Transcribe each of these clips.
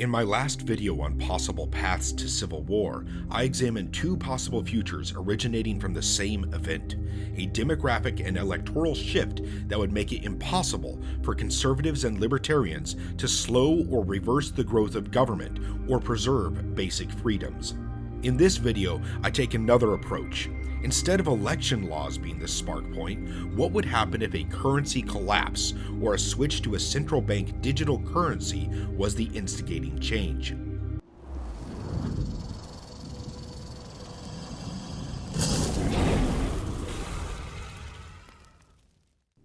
In my last video on possible paths to civil war, I examined two possible futures originating from the same event, a demographic and electoral shift that would make it impossible for conservatives and libertarians to slow or reverse the growth of government or preserve basic freedoms. In this video, I take another approach. Instead of election laws being the spark point, what would happen if a currency collapse or a switch to a central bank digital currency was the instigating change?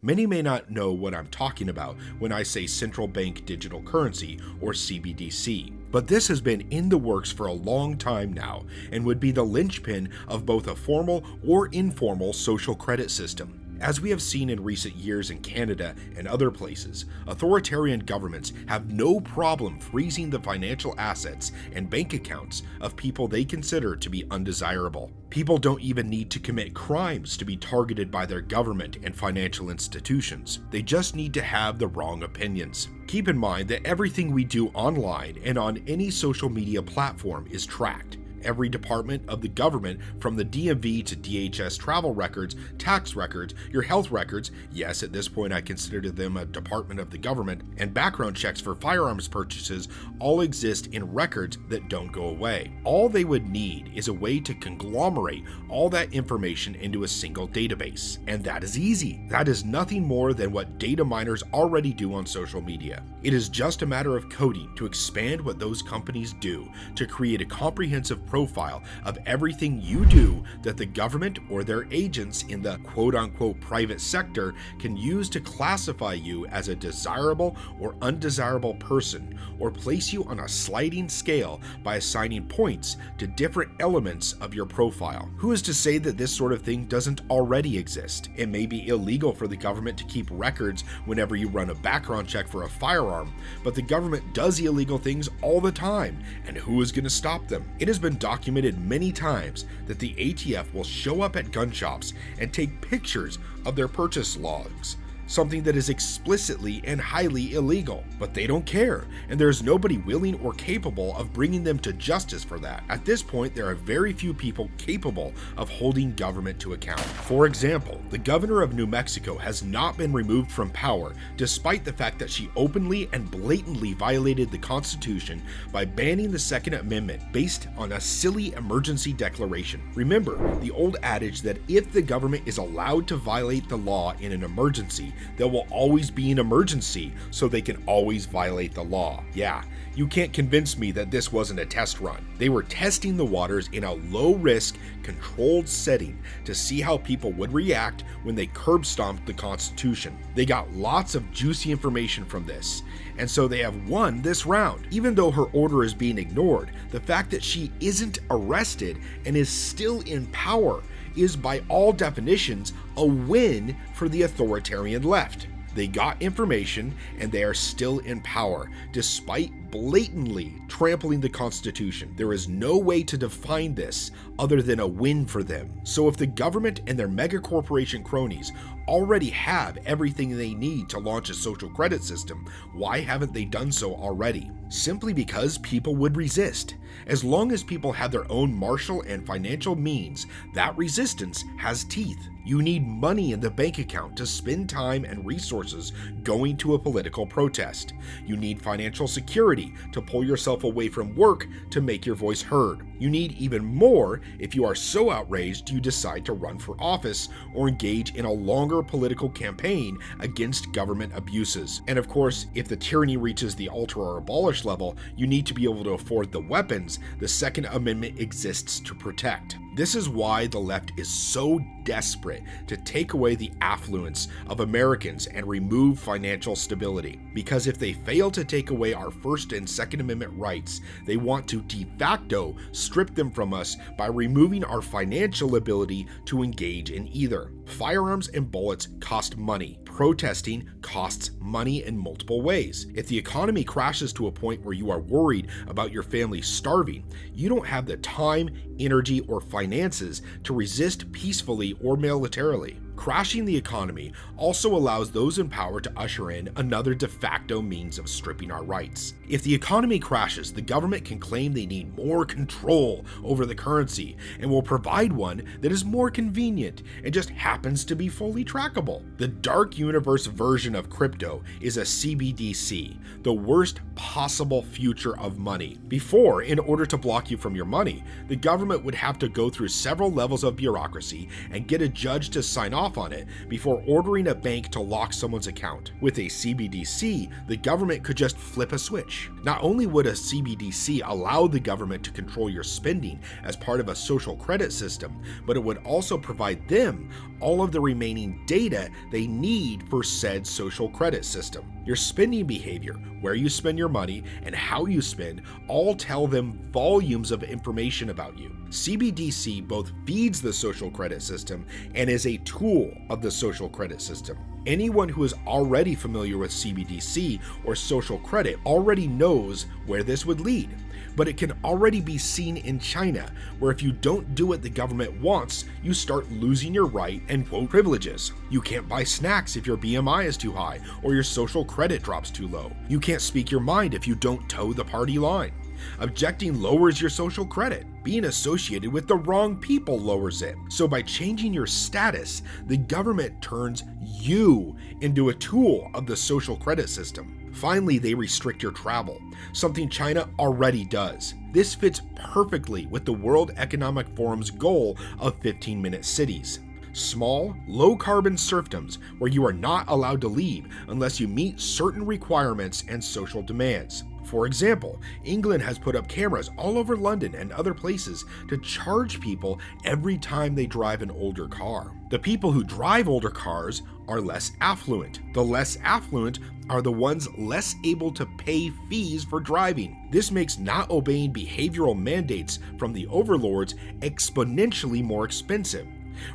Many may not know what I'm talking about when I say central bank digital currency, or CBDC, but this has been in the works for a long time now and would be the linchpin of both a formal or informal social credit system. As we have seen in recent years in Canada and other places, authoritarian governments have no problem freezing the financial assets and bank accounts of people they consider to be undesirable. People don't even need to commit crimes to be targeted by their government and financial institutions. They just need to have the wrong opinions. Keep in mind that everything we do online and on any social media platform is tracked. Every department of the government, from the DMV to DHS travel records, tax records, your health records, yes, at this point I consider them a department of the government, and background checks for firearms purchases all exist in records that don't go away. All they would need is a way to conglomerate all that information into a single database. And that is easy. That is nothing more than what data miners already do on social media. It is just a matter of coding to expand what those companies do to create a comprehensive profile of everything you do that the government or their agents in the quote-unquote private sector can use to classify you as a desirable or undesirable person, or place you on a sliding scale by assigning points to different elements of your profile. Who is to say that this sort of thing doesn't already exist? It may be illegal for the government to keep records whenever you run a background check for a firearm, but the government does illegal things all the time, and who is going to stop them? It has been documented many times that the ATF will show up at gun shops and take pictures of their purchase logs, something that is explicitly and highly illegal, but they don't care, and there is nobody willing or capable of bringing them to justice for that. At this point, there are very few people capable of holding government to account. For example, the governor of New Mexico has not been removed from power despite the fact that she openly and blatantly violated the Constitution by banning the Second Amendment based on a silly emergency declaration. Remember the old adage that if the government is allowed to violate the law in an emergency, there will always be an emergency, so they can always violate the law. Yeah, you can't convince me that this wasn't a test run. They were testing the waters in a low-risk, controlled setting to see how people would react when they curb-stomped the Constitution. They got lots of juicy information from this, and so they have won this round. Even though her order is being ignored, the fact that she isn't arrested and is still in power is by all definitions a win for the authoritarian left. They got information and they are still in power, despite blatantly trampling the Constitution. There is no way to define this other than a win for them. So if the government and their mega corporation cronies already have everything they need to launch a social credit system, why haven't they done so already? Simply because people would resist. As long as people have their own martial and financial means, that resistance has teeth. You need money in the bank account to spend time and resources going to a political protest. You need financial security to pull yourself away from work to make your voice heard. You need even more if you are so outraged you decide to run for office or engage in a longer political campaign against government abuses. And of course, if the tyranny reaches the alter or abolish level, you need to be able to afford the weapons the Second Amendment exists to protect. This is why the left is so desperate to take away the affluence of Americans and remove financial stability. Because if they fail to take away our First and Second Amendment rights, they want to de facto strip them from us by removing our financial ability to engage in either. Firearms and bullets cost money. Protesting costs money in multiple ways. If the economy crashes to a point where you are worried about your family starving, you don't have the time, energy, or finances to resist peacefully or militarily. Crashing the economy also allows those in power to usher in another de facto means of stripping our rights. If the economy crashes, the government can claim they need more control over the currency and will provide one that is more convenient and just happens to be fully trackable. The dark universe version of crypto is a CBDC, the worst possible future of money. Before, in order to block you from your money, the government would have to go through several levels of bureaucracy and get a judge to sign off on it before ordering a bank to lock someone's account. With a CBDC, the government could just flip a switch. Not only would a CBDC allow the government to control your spending as part of a social credit system, but it would also provide them all of the remaining data they need for said social credit system. Your spending behavior, where you spend your money, and how you spend all tell them volumes of information about you. CBDC both feeds the social credit system and is a tool of the social credit system. Anyone who is already familiar with CBDC or social credit already knows where this would lead. But it can already be seen in China, where if you don't do what the government wants, you start losing your right and quote privileges. You can't buy snacks if your BMI is too high or your social credit drops too low. You can't speak your mind if you don't toe the party line. Objecting lowers your social credit. Being associated with the wrong people lowers it. So by changing your status, the government turns you into a tool of the social credit system. Finally, they restrict your travel, something China already does. This fits perfectly with the World Economic Forum's goal of 15-minute cities. Small, low-carbon serfdoms where you are not allowed to leave unless you meet certain requirements and social demands. For example, England has put up cameras all over London and other places to charge people every time they drive an older car. The people who drive older cars are less affluent. The less affluent are the ones less able to pay fees for driving. This makes not obeying behavioral mandates from the overlords exponentially more expensive.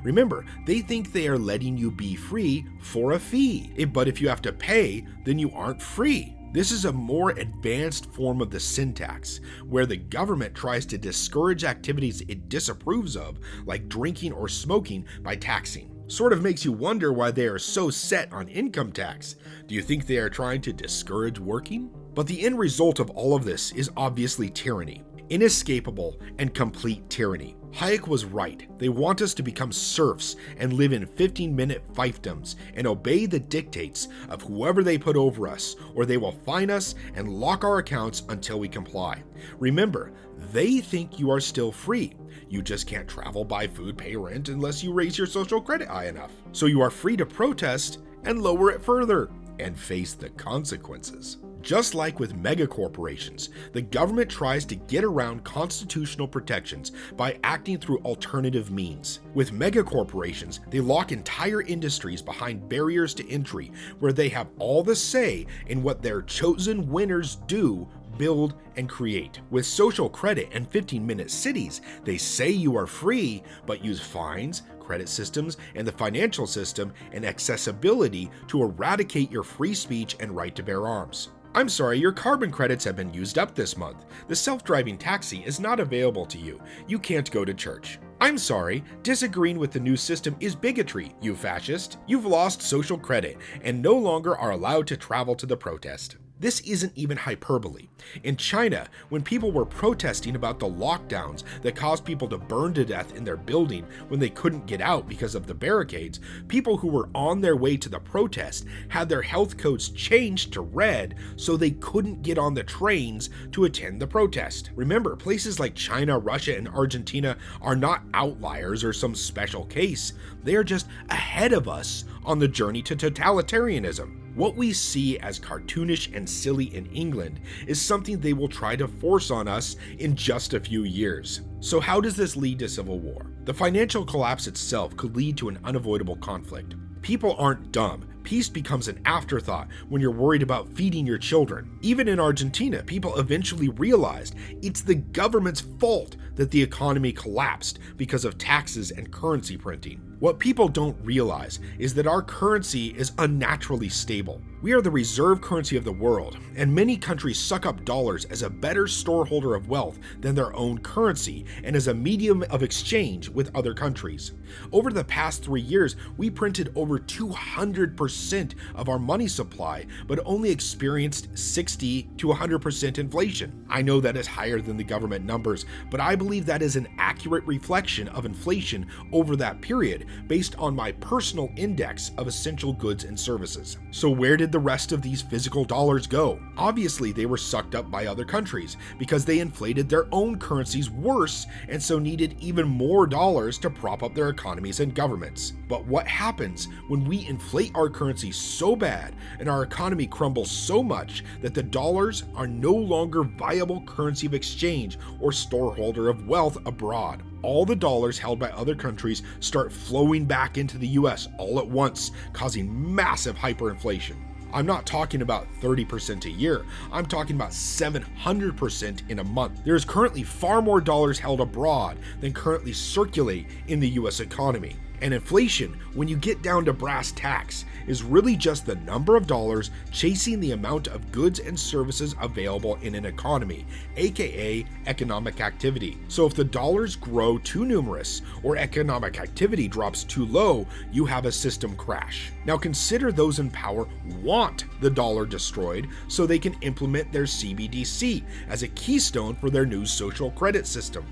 Remember, they think they are letting you be free for a fee, but if you have to pay, then you aren't free. This is a more advanced form of the sin tax, where the government tries to discourage activities it disapproves of, like drinking or smoking, by taxing. Sort of makes you wonder why they are so set on income tax. Do you think they are trying to discourage working? But the end result of all of this is obviously tyranny. Inescapable and complete tyranny. Hayek was right. They want us to become serfs and live in 15-minute fiefdoms and obey the dictates of whoever they put over us, or they will fine us and lock our accounts until we comply. Remember, they think you are still free. You just can't travel, buy food, pay rent unless you raise your social credit high enough. So you are free to protest and lower it further and face the consequences. Just like with megacorporations, the government tries to get around constitutional protections by acting through alternative means. With megacorporations, they lock entire industries behind barriers to entry where they have all the say in what their chosen winners do, build, and create. With social credit and 15-minute cities, they say you are free, but use fines, credit systems, and the financial system and accessibility to eradicate your free speech and right to bear arms. I'm sorry, your carbon credits have been used up this month. The self-driving taxi is not available to you. You can't go to church. I'm sorry, disagreeing with the new system is bigotry, you fascist. You've lost social credit and no longer are allowed to travel to the protest. This isn't even hyperbole. In China, when people were protesting about the lockdowns that caused people to burn to death in their building when they couldn't get out because of the barricades, people who were on their way to the protest had their health codes changed to red so they couldn't get on the trains to attend the protest. Remember, places like China, Russia, and Argentina are not outliers or some special case. They are just ahead of us on the journey to totalitarianism. What we see as cartoonish and silly in England is something they will try to force on us in just a few years. So how does this lead to civil war? The financial collapse itself could lead to an unavoidable conflict. People aren't dumb. Peace becomes an afterthought when you're worried about feeding your children. Even in Argentina, people eventually realized it's the government's fault that the economy collapsed because of taxes and currency printing. What people don't realize is that our currency is unnaturally stable. We are the reserve currency of the world, and many countries suck up dollars as a better storeholder of wealth than their own currency and as a medium of exchange with other countries. Over the past 3 years, we printed over 200% of our money supply, but only experienced 60 to 100% inflation. I know that is higher than the government numbers, but I believe that is an accurate reflection of inflation over that period based on my personal index of essential goods and services. So where did the rest of these physical dollars go? Obviously, they were sucked up by other countries because they inflated their own currencies worse and so needed even more dollars to prop up their economies and governments. But what happens when we inflate our currency so bad and our economy crumbles so much that the dollars are no longer viable currency of exchange or storeholder of wealth abroad? All the dollars held by other countries start flowing back into the US all at once, causing massive hyperinflation. I'm not talking about 30% a year, I'm talking about 700% in a month. There is currently far more dollars held abroad than currently circulate in the US economy. And inflation, when you get down to brass tacks, is really just the number of dollars chasing the amount of goods and services available in an economy, aka economic activity. So if the dollars grow too numerous or economic activity drops too low, you have a system crash. Now consider those in power want the dollar destroyed so they can implement their CBDC as a keystone for their new social credit system.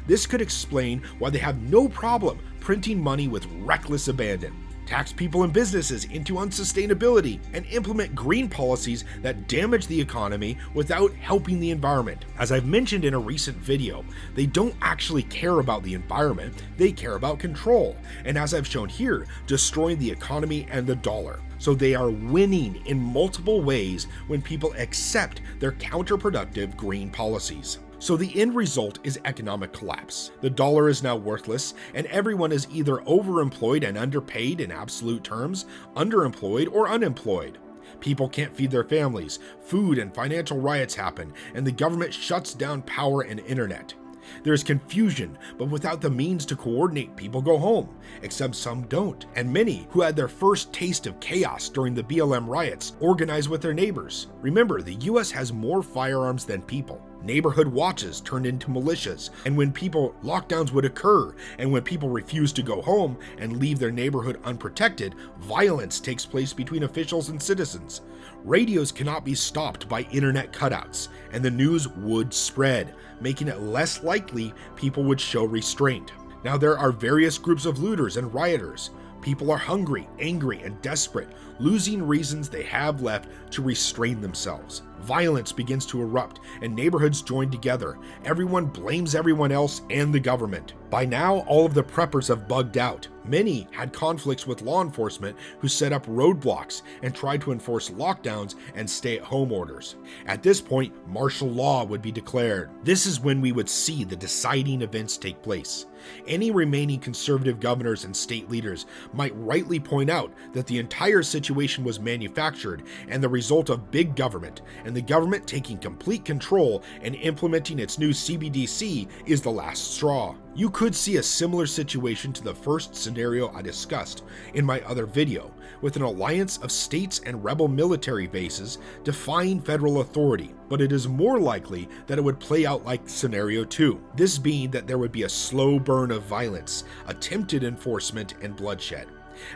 This could explain why they have no problem printing money with reckless abandon, tax people and businesses into unsustainability, and implement green policies that damage the economy without helping the environment. As I've mentioned in a recent video, they don't actually care about the environment, they care about control, and as I've shown here, destroying the economy and the dollar. So they are winning in multiple ways when people accept their counterproductive green policies. So the end result is economic collapse. The dollar is now worthless, and everyone is either overemployed and underpaid in absolute terms, underemployed, or unemployed. People can't feed their families, food and financial riots happen, and the government shuts down power and internet. There's confusion, but without the means to coordinate, people go home, except some don't, and many who had their first taste of chaos during the BLM riots organize with their neighbors. Remember, the US has more firearms than people. Neighborhood watches turned into militias, and when lockdowns would occur, and when people refused to go home and leave their neighborhood unprotected, violence takes place between officials and citizens. Radios cannot be stopped by internet cutouts, and the news would spread, making it less likely people would show restraint. Now there are various groups of looters and rioters. People are hungry, angry, and desperate, losing reasons they have left to restrain themselves. Violence begins to erupt, and neighborhoods join together. Everyone blames everyone else and the government. By now, all of the preppers have bugged out. Many had conflicts with law enforcement who set up roadblocks and tried to enforce lockdowns and stay-at-home orders. At this point, martial law would be declared. This is when we would see the deciding events take place. Any remaining conservative governors and state leaders might rightly point out that the entire situation was manufactured and the result of big government, and the government taking complete control and implementing its new CBDC is the last straw. You could see a similar situation to the first scenario I discussed in my other video, with an alliance of states and rebel military bases defying federal authority, but it is more likely that it would play out like scenario 2, this being that there would be a slow burn of violence, attempted enforcement, and bloodshed.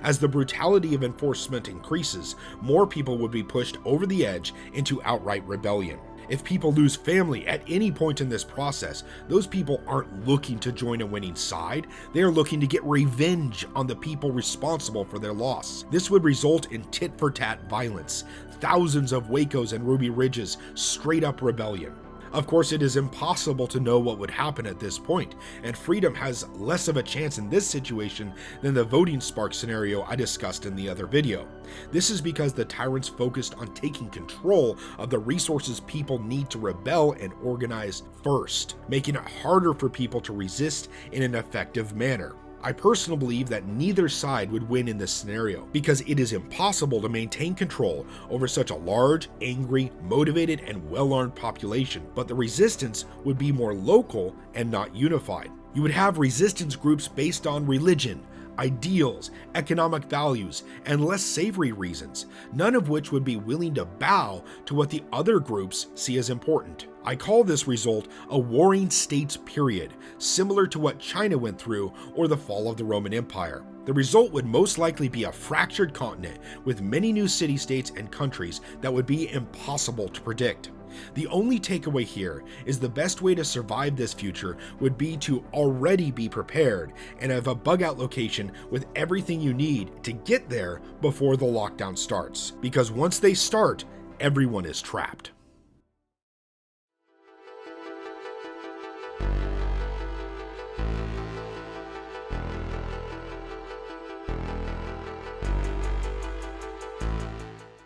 As the brutality of enforcement increases, more people would be pushed over the edge into outright rebellion. If people lose family at any point in this process, those people aren't looking to join a winning side, they are looking to get revenge on the people responsible for their loss. This would result in tit-for-tat violence, thousands of Wacos and Ruby Ridges, straight up rebellion. Of course, it is impossible to know what would happen at this point, and freedom has less of a chance in this situation than the voting spark scenario I discussed in the other video. This is because the tyrants focused on taking control of the resources people need to rebel and organize first, making it harder for people to resist in an effective manner. I personally believe that neither side would win in this scenario because it is impossible to maintain control over such a large, angry, motivated, and well-armed population, but the resistance would be more local and not unified. You would have resistance groups based on religion, ideals, economic values, and less savory reasons, none of which would be willing to bow to what the other groups see as important. I call this result a warring states period, similar to what China went through or the fall of the Roman Empire. The result would most likely be a fractured continent with many new city-states and countries that would be impossible to predict. The only takeaway here is the best way to survive this future would be to already be prepared and have a bug out location with everything you need to get there before the lockdown starts. Because once they start, everyone is trapped.